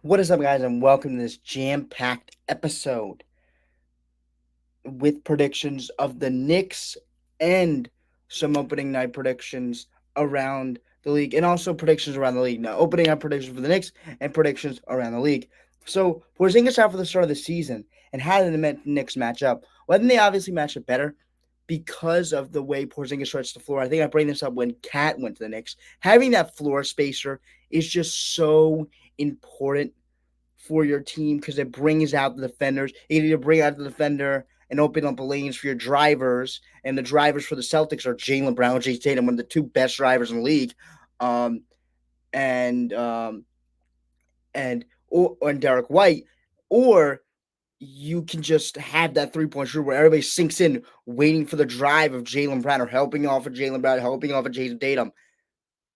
What is up, guys, and welcome to this jam-packed episode with predictions of the Knicks and some opening night predictions around the league, and also predictions around the league. Now, opening night predictions for the Knicks and predictions around the league. So, Porzingis out for the start of the season, and how did the Knicks match up? Well, then they obviously match up better because of the way Porzingis stretched the floor. I think I bring this up when Cat went to the Knicks. Having that floor spacer is just so important for your team because it brings out the defenders. You need to bring out the defender and open up lanes for your drivers. And the drivers for the Celtics are Jalen Brown and Jason Tatum, one of the two best drivers in the league. Um, and and Derek White, or you can just have that 3 point shooter where everybody sinks in, waiting for the drive of Jalen Brown or helping off of Jalen Brown, helping off of Jason Tatum,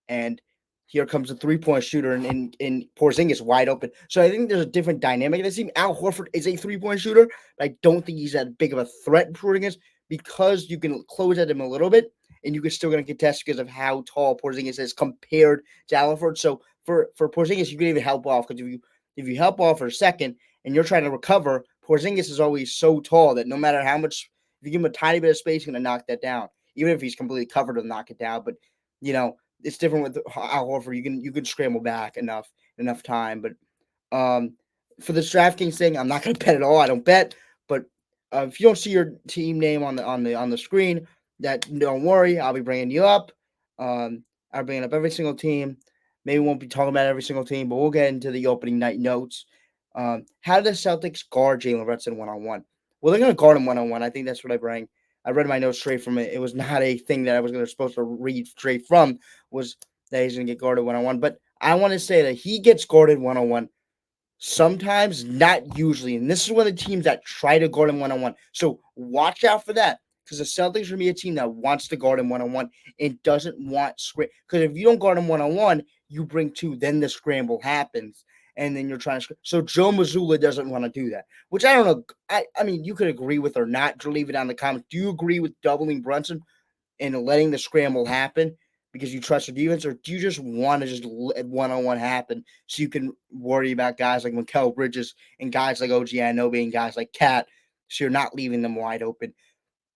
and here comes a 3 point shooter and Porzingis wide open. So I think there's a different dynamic in this team. Al Horford is a 3 point shooter, but I don't think he's that big of a threat for Porzingis because you can close at him a little bit and you can still going to contest because of how tall Porzingis is compared to Al Horford. So for Porzingis, you can even help off because if you help off for a second and you're trying to recover, Porzingis is always so tall that no matter how much, if you give him a tiny bit of space, he's going to knock that down. Even if he's completely covered, to knock it down. But you know, it's different with Al Horford. You can scramble back enough time. But for this DraftKings thing, I'm not going to bet at all. I don't bet. But if you don't see your team name on the screen, that don't worry. I'll be bringing you up. I'll bring up every single team. Maybe we won't be talking about every single team, but we'll get into the opening night notes. How do the Celtics guard Jalen Brunson 1-on-1? Well, they're going to guard him 1-on-1. I think that's what I bring. I read my notes straight from it. It was not a thing that I was supposed to read straight from. Was that he's going to get guarded 1-on-1? But I want to say that he gets guarded 1-on-1 sometimes, not usually. And this is one of the teams that try to guard him 1-on-1. So watch out for that because the Celtics are going to be a team that wants to guard him 1-on-1 and doesn't want scramble. Because if you don't guard him 1-on-1, you bring two, then the scramble happens. And then you're trying to. So Joe Mazzulla doesn't want to do that, which I don't know. I mean, you could agree with or not. Leave it down in the comments. Do you agree with doubling Brunson and letting the scramble happen because you trust your defense, or do you just want to just let 1-on-1 happen so you can worry about guys like Mikal Bridges and guys like OG Anunoby and guys like Cat, so you're not leaving them wide open?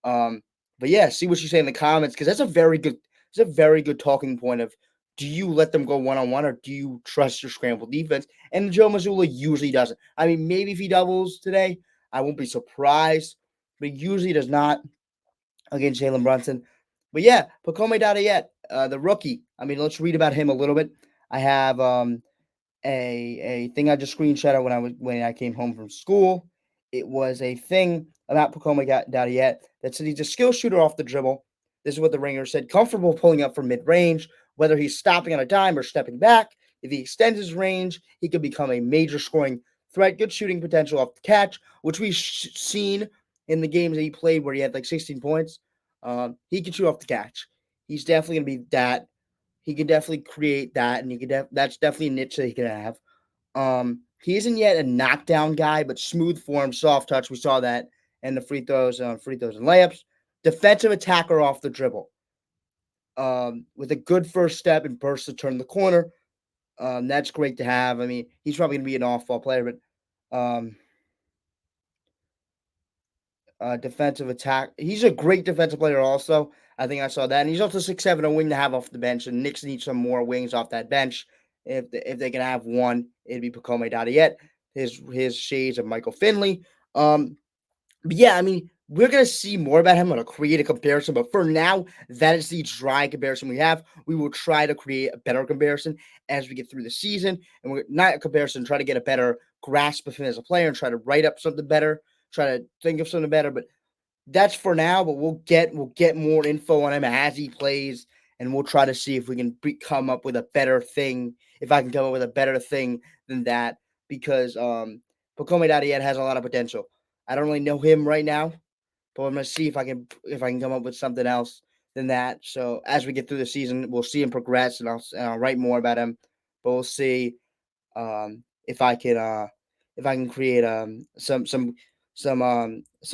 Um, but yeah, see what you say in the comments because that's a very good talking point of do you let them go 1-on-1 or do you trust your scramble defense? And Joe Mazzulla usually doesn't. I mean, maybe if he doubles today, I won't be surprised, but he usually does not against Jalen Brunson. But yeah, Pacome Dadiet, the rookie. I mean, let's read about him a little bit. I have a thing I just screenshot when I came home from school. It was a thing about Pacome Dadiet that said he's a skill shooter off the dribble. This is what the ringer said. Comfortable pulling up from mid range, whether he's stopping on a dime or stepping back. If he extends his range, he could become a major scoring threat. Good shooting potential off the catch, which we've seen in the games that he played where he had like 16 points. He can shoot off the catch. He's definitely going to be that. He can definitely create that, and that's definitely a niche that he can have. He isn't yet a knockdown guy, but smooth form, soft touch. We saw that in the free throws and layups. Defensive attacker off the dribble, with a good first step and burst to turn the corner. That's great to have. I mean, he's probably going to be an off-ball player, but defensive attack. He's a great defensive player. Also, I think I saw that, and he's also 6'7", a wing to have off the bench. And Knicks need some more wings off that bench. If they can have one, it'd be Pacome Dadiet. His shades of Michael Finley. But yeah, I mean, we're gonna see more about him. I'm gonna create a comparison, but for now, that is the dry comparison we have. We will try to create a better comparison as we get through the season, and we're not a comparison. Try to get a better grasp of him as a player and try to write up something better. Try to think of something better, but that's for now. But we'll get more info on him as he plays, and we'll try to see if we can come up with a better thing. If I can come up with a better thing than that, because Pacome Dadiet has a lot of potential. I don't really know him right now, but I'm gonna see if I can come up with something else than that. So as we get through the season, we'll see him progress, and I'll write more about him. But we'll see if I can create some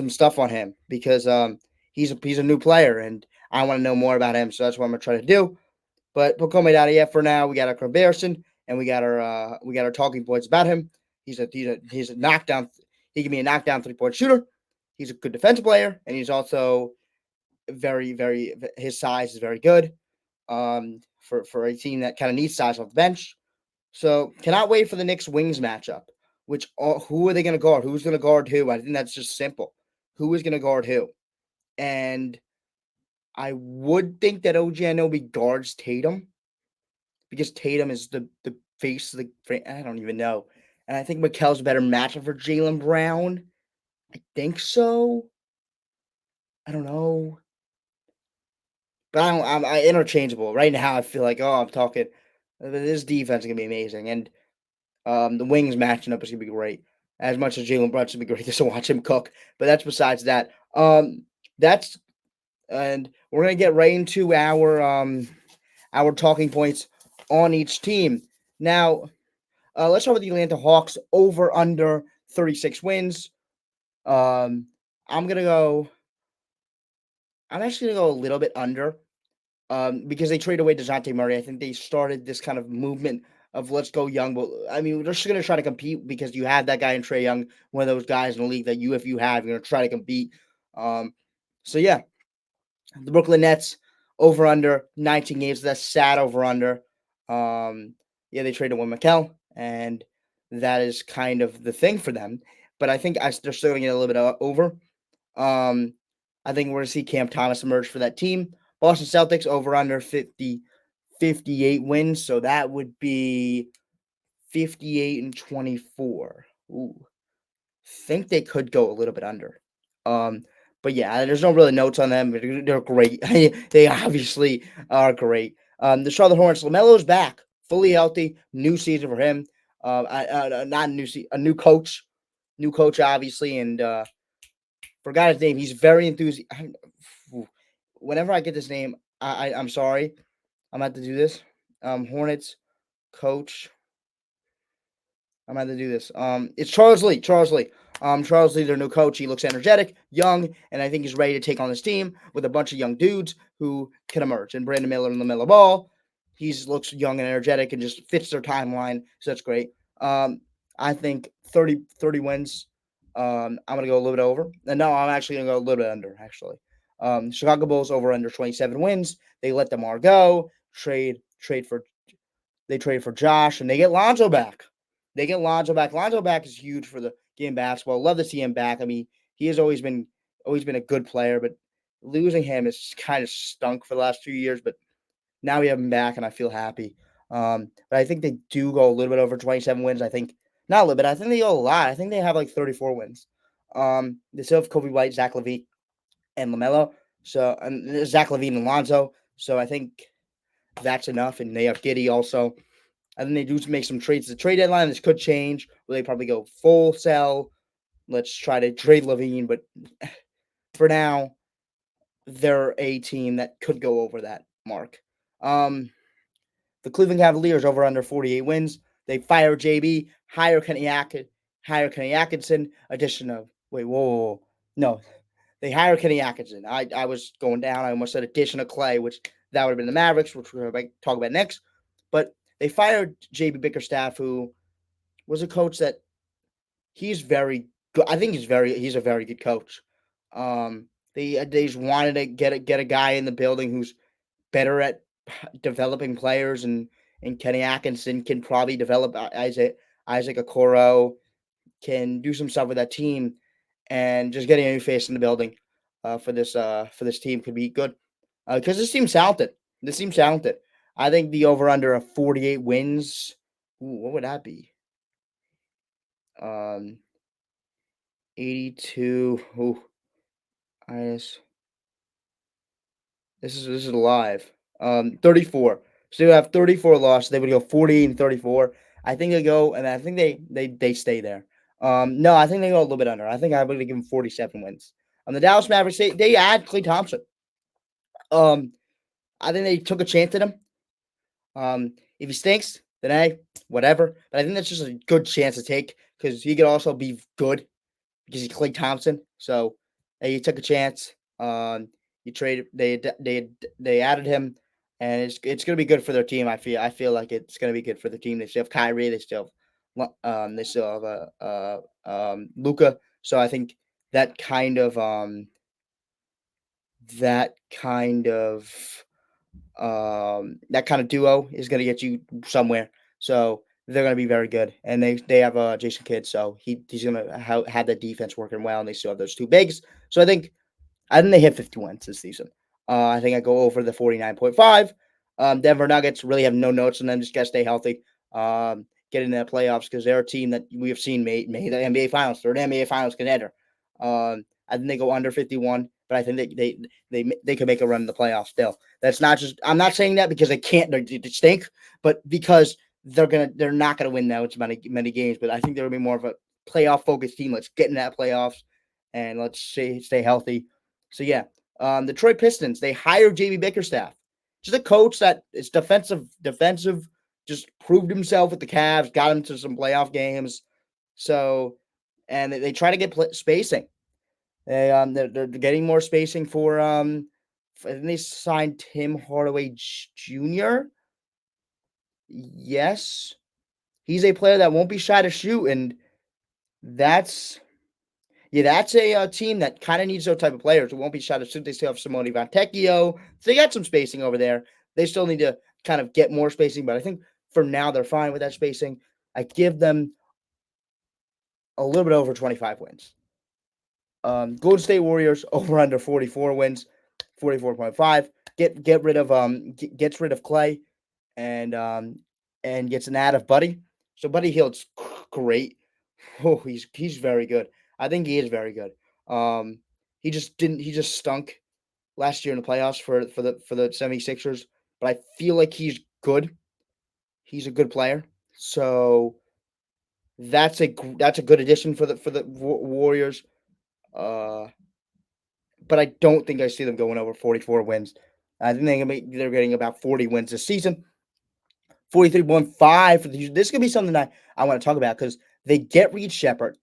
stuff on him because he's a new player and I want to know more about him. So that's what I'm gonna try to do. But Pacome Dadiet for now, we got a comparison, and we got our talking points about him. He's a knockdown. He can be a knockdown 3-point shooter. He's a good defensive player, and he's also very. His size is very good. For a team that kind of needs size off the bench. So cannot wait for the Knicks wings matchup. Who are they going to guard? Who's going to guard who? I think that's just simple. Who is going to guard who? And I would think that OG Anunoby guards Tatum because Tatum is the face of the. I don't even know. And I think Mikel's a better matchup for Jaylen Brown. I think so. I don't know. But I'm interchangeable. Right now, I feel like, I'm talking. This defense is going to be amazing. And the wings matching up is gonna be great. As much as Jalen Brunson's gonna be great just to watch him cook, but that's besides that. That's and we're gonna get right into our talking points on each team. Now, let's start with the Atlanta Hawks over under 36 wins. Um, I'm gonna go. I'm actually gonna go a little bit under. Because they traded away DeJounte Murray. I think they started this kind of movement of let's go young. But I mean, they're just going to try to compete because you have that guy in Trae Young, one of those guys in the league that if you have, you're going to try to compete. Um, so yeah, the Brooklyn Nets over under 19 games. That's sad over under. Yeah, they traded away Mikel, and that is kind of the thing for them. But I think they're still going to get a little bit over. Um, I think we're going to see Cam Thomas emerge for that team. Boston Celtics over under 58 wins. So that would be 58 and 24. Ooh. Think they could go a little bit under. But yeah, there's no really notes on them. They're great. They obviously are great. The Charlotte Hornets, LaMelo's back, fully healthy. New season for him. Not a new a new coach obviously, and forgot his name. He's very enthusiastic. Whenever I get this name, I'm sorry. I'm about to do this. Hornets coach. I'm about to do this. It's Charles Lee. Charles Lee. Charles Lee, their new coach. He looks energetic, young, and I think he's ready to take on this team with a bunch of young dudes who can emerge. And Brandon Miller and LaMelo Ball, he looks young and energetic and just fits their timeline. So that's great. I think 30 wins. I'm gonna go a little bit over. And no, I'm actually gonna go a little bit under. Actually, Chicago Bulls over under 27 wins. They let DeMar go. They trade for Josh, and they get Lonzo back. They get Lonzo back. Lonzo back is huge for the game basketball. Love to see him back. I mean, he has always been a good player, but losing him has kind of stunk for the last few years. But now we have him back, and I feel happy. But I think they do go a little bit over 27 wins. I think not a little bit. I think they go a lot. I think they have like 34 wins. They still have Kobe White, Zach LaVine, and LaMelo. So and Zach LaVine and Lonzo. So I think that's enough. And they have Giddy also. And then they do make some trades. The trade deadline, this could change. Will they probably go full sell? Let's try to trade LaVine. But for now, they're a team that could go over that mark. The Cleveland Cavaliers over under 48 wins. They fire JB, hire Kenny Atkinson. Addition of whoa. No, they hire Kenny Atkinson. I was going down. I almost said addition of Clay, which that would have been the Mavericks, which we're going to talk about next. But they fired JB Bickerstaff, who was a coach that he's very good. I think he's a very good coach. They just wanted to get a guy in the building who's better at developing players, and Kenny Atkinson can probably develop Isaac Okoro, can do some stuff with that team, and just getting a new face in the building for this team could be good because this team's talented. This team's talented. I think the over under of 48 wins. Ooh, what would that be? 82. Ooh, minus. This is live. 34. So you have 34 losses. They would go 48 and 34. I think they go, and I think they stay there. No, I think they go a little bit under. I think I would give them 47 wins. On the Dallas Mavericks, they add Klay Thompson. I think they took a chance at him. If he stinks, then hey, whatever. But I think that's just a good chance to take because he could also be good because he's Klay Thompson. So hey, you took a chance. You traded. They added him. and it's gonna be good for their team. I feel like it's gonna be good for the team. They still have Kyrie. They still have Luca. So I think that kind of that kind of that kind of duo is gonna get you somewhere. So they're gonna be very good, and they have Jason Kidd, so he's gonna have that defense working well, and they still have those two bigs. So I think they hit 50 wins this season. I think I go over the 49.5. Denver Nuggets really have no notes on them. Just got to stay healthy. Get into the playoffs because they're a team that we have seen made the NBA Finals. They're an NBA Finals contender. I think they go under 51, but I think they could make a run in the playoffs still. That's not just. I'm not saying that because they can't. They stink, but because they're not gonna win now. It's many games, but I think there will be more of a playoff focused team. Let's get in that playoffs and let's stay healthy. So yeah, Detroit Pistons, they hired JB Bickerstaff, just a coach that is defensive, just proved himself with the Cavs, got him to some playoff games. So, and they try to get spacing. They're getting more spacing for and they signed Tim Hardaway Jr. Yes, he's a player that won't be shy to shoot, and that's yeah, that's a team that kind of needs those type of players. It won't be shot as soon. They still have Simone Fontecchio. So they got some spacing over there. They still need to kind of get more spacing, but I think for now they're fine with that spacing. I give them a little bit over 25 wins. Golden State Warriors over under 44 wins, 44.5. Get rid of gets rid of Clay and and gets an ad of Buddy. So Buddy Hield's great. Oh, he's very good. I think he is very good. Um, he just stunk last year in the playoffs for the 76ers, but I feel like he's good. He's a good player. So that's a good addition for the Warriors. Uh, but I don't think I see them going over 44 wins. I think they're getting about 40 wins this season. 43.5 for the this could be something that I want to talk about because they get Reed Shepard.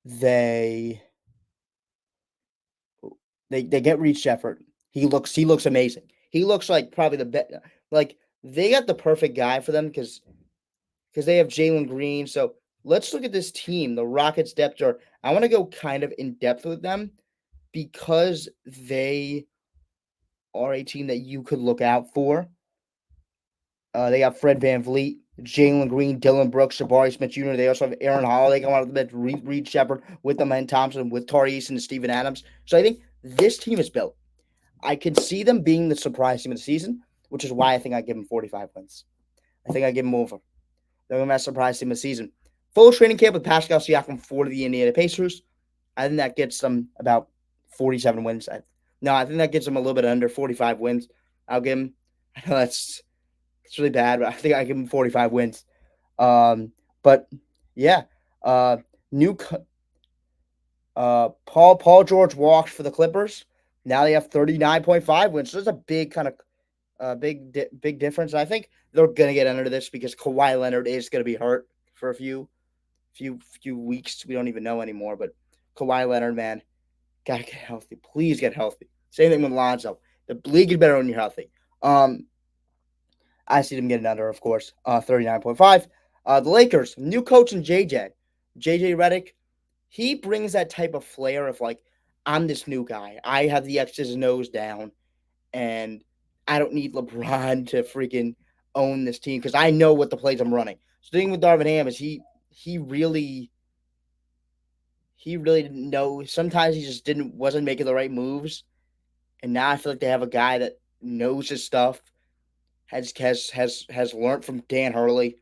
They they get Reed Shepard. He looks amazing. He looks like probably the best. Like they got the perfect guy for them because they have Jalen Green. So let's look at this team. The Rockets depth chart. I want to go kind of in depth with them because they are a team that you could look out for. They got Fred Van Vliet, Jalen Green, Dylan Brooks, Jabari Smith Jr. They also have Aaron Holiday come out of the bench, Reed Shepard with them, and Thompson with Tari Eason and Steven Adams. So I think this team is built. I can see them being the surprise team of the season, which is why I think I give them 45 wins. I think I give them over. They're going to be a surprise team of the season. Full training camp with Pascal Siakam for the Indiana Pacers. I think that gets them about 47 wins. No, I think that gets them a little bit under 45 wins. I'll give them. I know it's really bad, but I think I give them 45 wins. But yeah, uh, new Paul George walked for the Clippers. Now they have 39.5 wins. So there's a big kind of big difference. I think they're gonna get under this because Kawhi Leonard is gonna be hurt for a few weeks. We don't even know anymore. But Kawhi Leonard, man, gotta get healthy. Please get healthy. Same thing with Lonzo. The league is better when you're healthy. I see them getting under, of course. 39.5. The Lakers, new coach in JJ Redick. He brings that type of flair of like, I'm this new guy. I have the X's and O's down, and I don't need LeBron to freaking own this team because I know what the plays I'm running. So the thing with Darvin Ham is he really he really didn't know. Sometimes he just wasn't making the right moves, and now I feel like they have a guy that knows his stuff, has learned from Dan Hurley,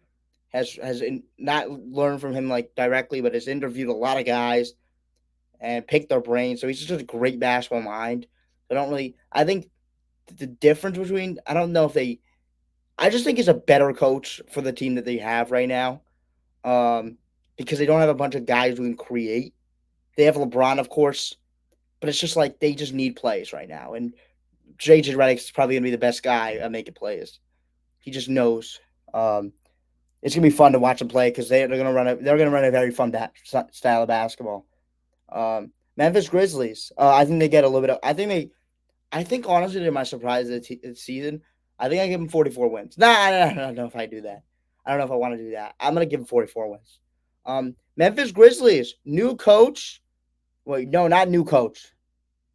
not learned from him like directly, but has interviewed a lot of guys and picked their brains. So he's just a great basketball mind. I don't really. I think the difference between I don't know if they. I just think he's a better coach for the team that they have right now, because they don't have a bunch of guys who can create. They have LeBron, of course, but it's just like they just need plays right now. And JJ Redick's probably gonna be the best guy at making plays. He just knows. It's gonna be fun to watch them play because they're gonna run a very fun style of basketball. Memphis Grizzlies. I think they get a little bit. I think honestly they're my surprise of the season. I think I give them 44 wins. Nah, I don't know if I do that. I don't know if I want to do that. I'm gonna give them 44 wins. Memphis Grizzlies, new coach. Wait, no, not new coach.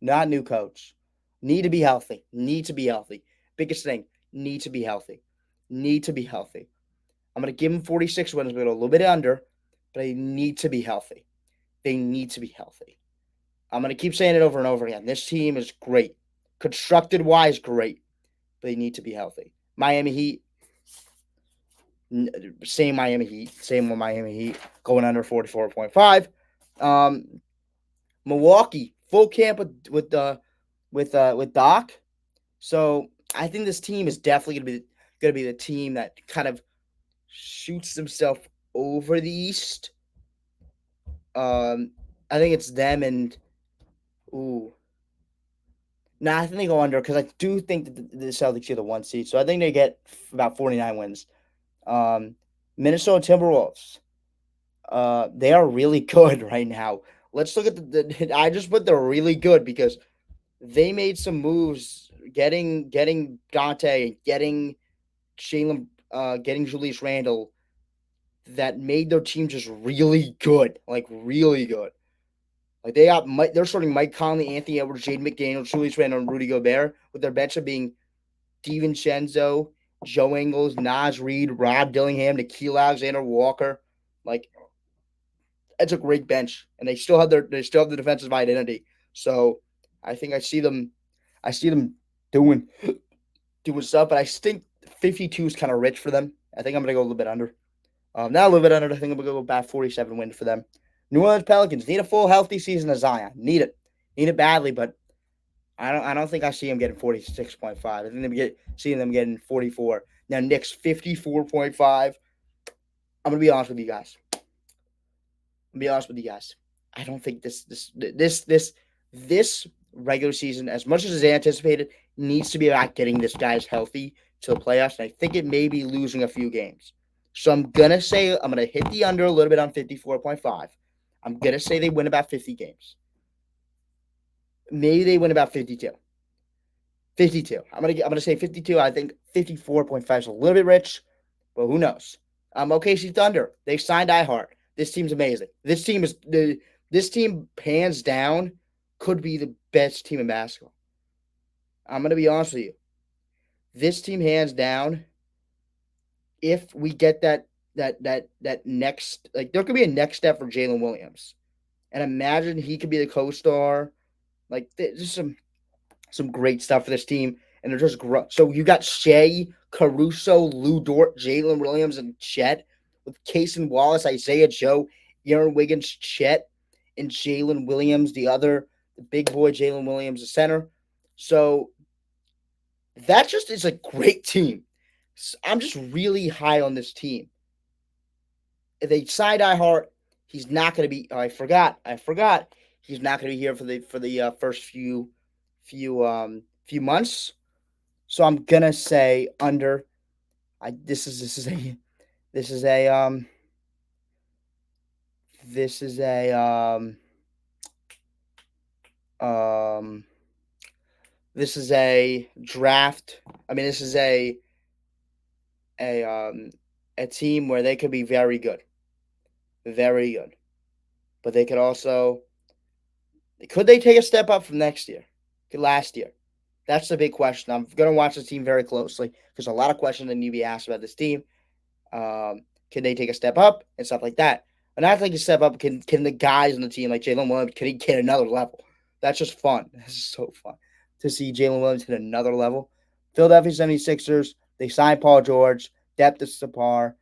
Not new coach. Need to be healthy. Need to be healthy. Biggest thing. Need to be healthy. Need to be healthy. I'm gonna give them 46 wins, but a little bit under. But they need to be healthy. They need to be healthy. I'm gonna keep saying it over and over again. This team is great, constructed wise, great, but they need to be healthy. Miami Heat, same Miami Heat, same with Miami Heat, going under 44.5. Um, Milwaukee, full camp with Doc. So I think this team is definitely gonna be the team that kind of shoots themselves over the East. Um, I think it's them and ooh. Nah, I think they go under because I do think that the Celtics are the one seed. So I think they get about 49 wins. Um, Minnesota Timberwolves. They are really good right now. Let's look at I just put they're really good because they made some moves, getting Dante, getting Julius Randle that made their team just really good, like really good. Like they're starting Mike Conley, Anthony Edwards, Jaden McDaniel, Julius Randle, and Rudy Gobert with their bench of being DiVincenzo, Joe Ingles, Naz Reid, Rob Dillingham, Nikhil Alexander Walker. Like it's a great bench, and they still have the defensive identity. So I think I see them doing stuff, but I think 52 is kind of rich for them. I think I'm gonna go a little bit under. Not a little bit under. I think I'm gonna go about 47 wins for them. New Orleans Pelicans need a full healthy season of Zion. Need it badly, but I don't think I see them getting 46.5. I think seeing them getting 44. Now Knicks 54.5. I'm gonna be honest with you guys. I don't think this regular season, as much as is anticipated, needs to be about getting this guys healthy to the playoffs. And I think it may be losing a few games. So I'm gonna hit the under a little bit on 54.5. I'm gonna say they win about 50 games. Maybe they win about 52. 52. I'm gonna say 52. I think 54.5 is a little bit rich, but who knows? OKC Thunder. They signed iHeart. This team's amazing. This team hands down could be the best team in basketball. I'm gonna be honest with you. This team hands down. If we get that next, like there could be a next step for Jalen Williams, and imagine he could be the co-star. Like there's some great stuff for this team, and they're just so you got Shea, Caruso, Lou Dort, Jalen Williams, and Chet with Casey Wallace, Isaiah Joe, Aaron Wiggins, Chet, and Jalen Williams, the big boy Jalen Williams, the center. So that just is a great team. I'm just really high on this team. If they side eye heart, he's not going to be. Oh, I forgot. He's not going to be here for the first few months. So I'm gonna say under. I this is a this is a um this is a draft. I mean, this is a um a team where they could be very good, but they could they take a step up from next year, last year. That's the big question. I'm gonna watch the team very closely because a lot of questions that need to be asked about this team. Can they take a step up and stuff like that? And not take a step up. Can the guys on the team like Jalen Williams can he get another level? That's just fun. This is so fun to see Jalen Williams hit another level. Philadelphia 76ers, they signed Paul George. Depth is subpar.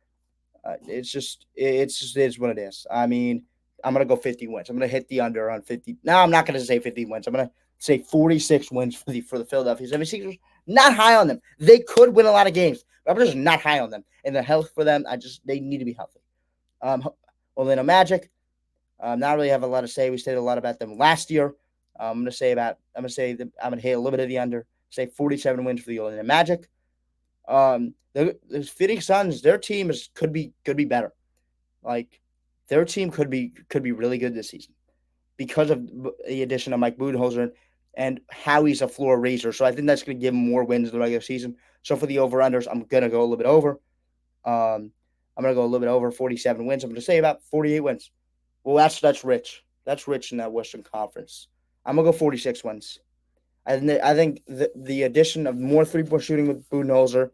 It's just it is what it is. I mean, I'm gonna go 50 wins. I'm gonna hit the under on 50. No, I'm not gonna say 50 wins. I'm gonna say 46 wins for the Philadelphia 76ers. Not high on them. They could win a lot of games, but I'm just not high on them. And the health for them, they need to be healthy. Orlando Magic. Not really have a lot to say. We said a lot about them last year. I'm gonna hit a little bit of the under. Say 47 wins for the Orlando Magic. The Phoenix Suns, their team could be better. Like their team could be really good this season because of the addition of Mike Budenholzer and Howie's a floor raiser. So I think that's going to give him more wins in the regular season. So for the over-unders, I'm going to go a little bit over. I'm going to go a little bit over 47 wins. I'm going to say about 48 wins. Well, that's rich. That's rich in that Western Conference. I'm going to go 46 wins. I think the addition of more three-point shooting with Budenholzer,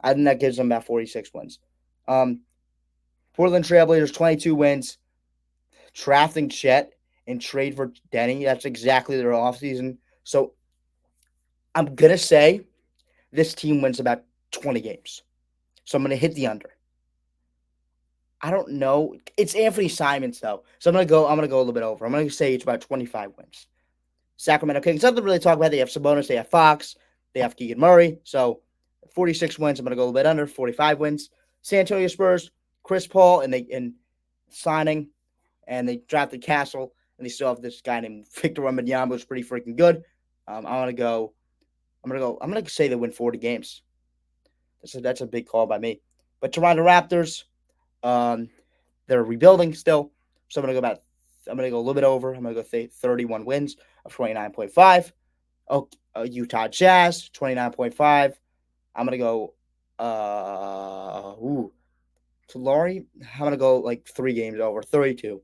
I think that gives them about 46 wins. Um, Portland Trailblazers, 22 wins. Drafting Chet and trade for Denny. That's exactly their offseason. So I'm going to say this team wins about 20 games. So I'm going to hit the under. I don't know. It's Anthony Simons though. So I'm gonna go a little bit over. I'm gonna say it's about 25 wins. Sacramento Kings, nothing to really talk about. They have Sabonis, they have Fox, they have Keegan Murray. So 46 wins. I'm gonna go a little bit under, 45 wins. San Antonio Spurs, Chris Paul, and signing, and they drafted Castle, and they still have this guy named Victor Wembanyama, who's pretty freaking good. I'm gonna say they win 40 games. That's a big call by me. But Toronto Raptors, um, they're rebuilding still, so I'm gonna go a little bit over. I'm gonna go say 31 wins of 29.5. Oh, Utah Jazz 29.5. I'm gonna go Laurie. I'm gonna go like 3 games over 32.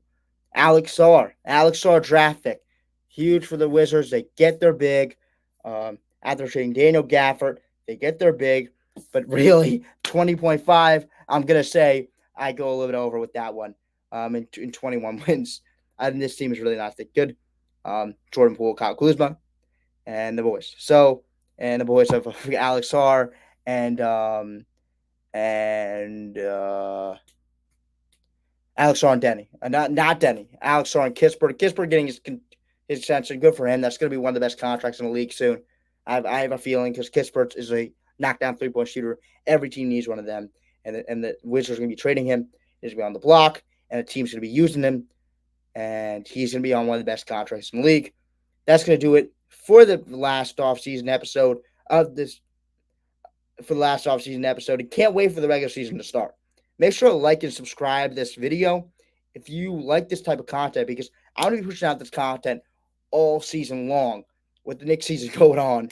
Alex Sarr draft pick, huge for the Wizards. They get their big. After trading Daniel Gafford, they get their big, but really 20.5. I'm gonna say I go a little bit over with that one. In 21 wins, I think this team is really not that good. Jordan Poole, Kyle Kuzma, and the boys. And the boys of Alex Sarr and and Alex Sarr and Denny. Not Denny. Alex Sarr and Kispert. Kispert getting his extension. Good for him. That's going to be one of the best contracts in the league soon. I have a feeling because Kispert is a knockdown three-point shooter. Every team needs one of them. And the Wizards are going to be trading him. He's going to be on the block. And the team's going to be using him. And he's going to be on one of the best contracts in the league. That's going to do it for the last offseason episode of this. For the last offseason episode. And can't wait for the regular season to start. Make sure to like and subscribe this video if you like this type of content, because I'm going to be pushing out this content all season long with the Knicks season going on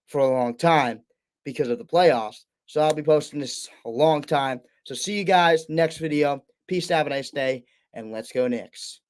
for a long time because of the playoffs. So I'll be posting this a long time. So see you guys next video. Peace, have a nice day, and let's go Knicks.